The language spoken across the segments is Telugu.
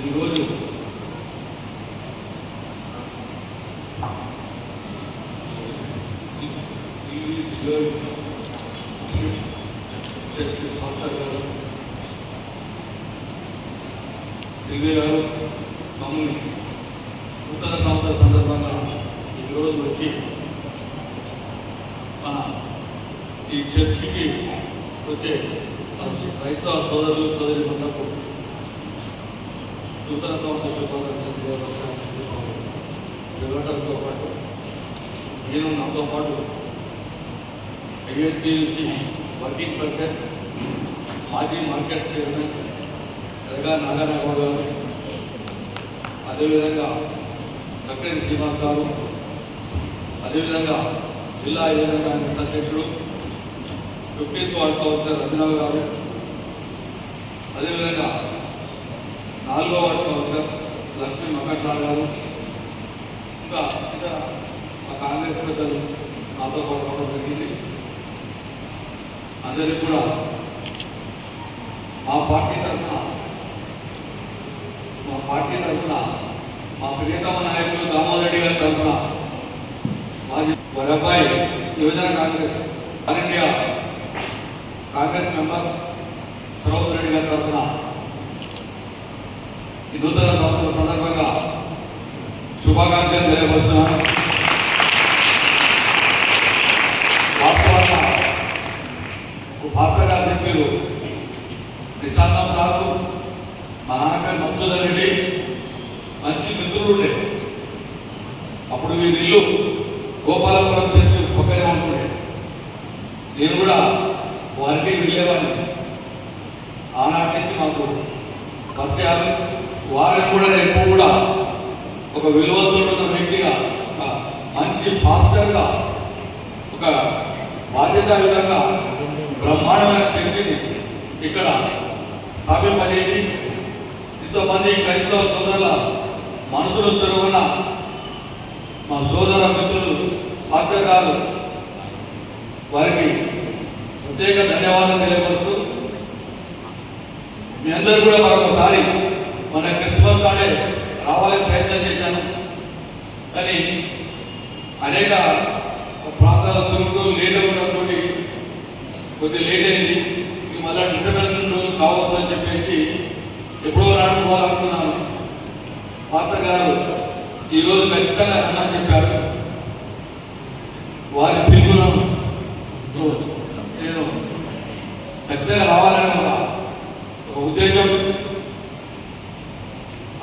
ఈరోజు గారు మమ్మల్ని నూతన సంవత్సర సందర్భంగా ఈరోజు వచ్చి మన ఈ చర్చికి వచ్చే క్రైస్తవ సోదరులు సోదరిమణులకు నూతన సంవత్సర శుభాకాంక్షలు జరగడంతో పాటు నేను నాతో పాటు ఐఎస్బిసి వర్కింగ్ ప్రెసిడెంట్ మాజీ మార్కెట్ చైర్మన్ ఎరగా నాగరాఘవ గారు, అదేవిధంగా డాక్టర్ శ్రీనివాస్ గారు, అదేవిధంగా జిల్లా యువజన అధ్యక్షుడు 15th వార్డ్ కౌన్సిలర్ అభినవ్ గారు, అదేవిధంగా 4వ వార్డ్ కౌన్సిలర్ లక్ష్మీ మకట్లా గారు, ఇంకా ఇతర మా కాంగ్రెస్ పెద్దలు నాతో పాటు రావడం జరిగింది. అందరికీ కూడా మా పార్టీ తరఫున మా ప్రియతమ నాయకులు దామోదర్ రెడ్డి గారి తరఫున మాజీ వారి అబ్బాయి యువజన Congress all India Congress member Saroj Reddy గారి తరఫున ఈ నూతన సంవత్సరం సందర్భంగా శుభాకాంక్షలు తెలియపరుస్తున్నాను. వాస్తవంగా భాస్కర్ గారు చెప్పారు, నిశాంతం సాగు మా నాన్నగారు మధుసూదన్ రెడ్డి మంచి మిత్రులు ఉండే. అప్పుడు వీరి ఇల్లు గోపాలపురం చర్చి పక్కనే ఉంటుండే. నేను కూడా వారికి వెళ్ళేవాడిని. ఆనాటి నుంచి మాకు పరిచయాలు. వారిని కూడా ఎక్కువ కూడా ఒక విలువతున్న వ్యక్తిగా, ఒక మంచి ఫాస్టర్గా, ఒక బాధ్యతాయుతంగా బ్రహ్మాండమైన చర్చిని ఇక్కడ స్థాపింపజేసి ఇంతమంది క్రైస్తవ సోదరుల మనసులో చెరువున్న మా సోదర మిత్రులు పాస్టర్ గారు, వారికి ప్రత్యేక ధన్యవాదాలు తెలియపరుస్తూ మీ అందరూ కూడా మరొకసారి మన క్రిస్మస్ నాడే రావాలని ప్రయత్నం చేశాను. కానీ అనేక ప్రాంతాల తిరుగుతూ లేట్ అవ్వడంతో కొద్దిగా లేట్ అయింది. మళ్ళీ డిస్టర్బెన్స్ కావద్దు అని చెప్పేసి ఎప్పుడో రానుకోవాలనుకున్నాను. పాస్టర్ గారు ఈరోజు ఖచ్చితంగా రమ్మని చెప్పారు. వారి పిలుపులను నేను ఖచ్చితంగా రావాలని ఒక ఉద్దేశం.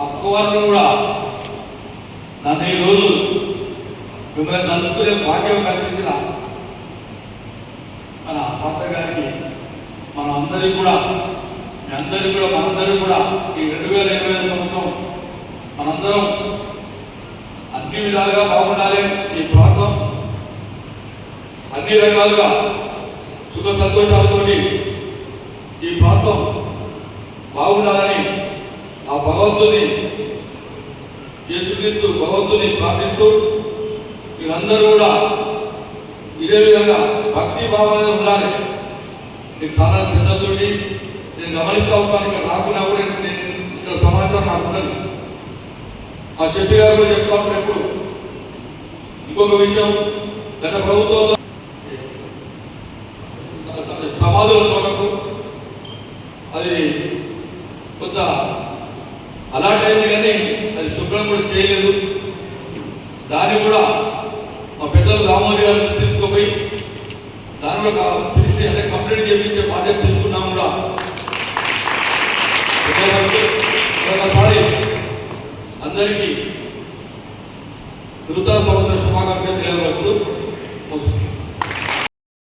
అక్కవారిని కూడా నన్ను ఈరోజు మిమ్మల్ని కలుసుకునే భాగ్యం కల్పించిన మన పాస్టర్ గారికి మనందరికీ కూడా ఈ 2020 సంవత్సరం మనందరం అన్ని విధాలుగా బాగుండాలి. ఈ ప్రాంతం అన్ని రకాలుగా సుఖ సంతోషాలతోటి ఈ ప్రాంతం బాగుండాలని ఆ భగవంతుని యేసుక్రీస్తు భగవంతుని ప్రార్థిస్తూ మీరందరూ కూడా ఇదే విధంగా భక్తి భావన ఉండాలి. నేను చాలా శ్రద్ధతోటి నేను గమనిస్తూ ఉంటాను. ఇక్కడ రాకున్నా కూడా నేను ఇక్కడ సమాచారం నాకు ఉండదు. మా షెఫీ గారు కూడా చెప్తా ఉంటారు ఎప్పుడు. ఇంకొక విషయం, గత ప్రభుత్వంలో సమాధుల తోటకు అది కొంత అలాట్ అయింది, కానీ అది శుభ్రం కూడా చేయలేదు. దాన్ని కూడా మా పెద్దలు దామోదర్ గారి నుంచి తీసుకుపోయి దాని కూడా ఫినిష్ అంటే కంప్లీట్ చేయించే బాధ్యత తీసుకున్నాం కూడా. ఒకసారి అందరికీ నూతన సంవత్సర శుభాకాంక్షలు తెలియవస్తూ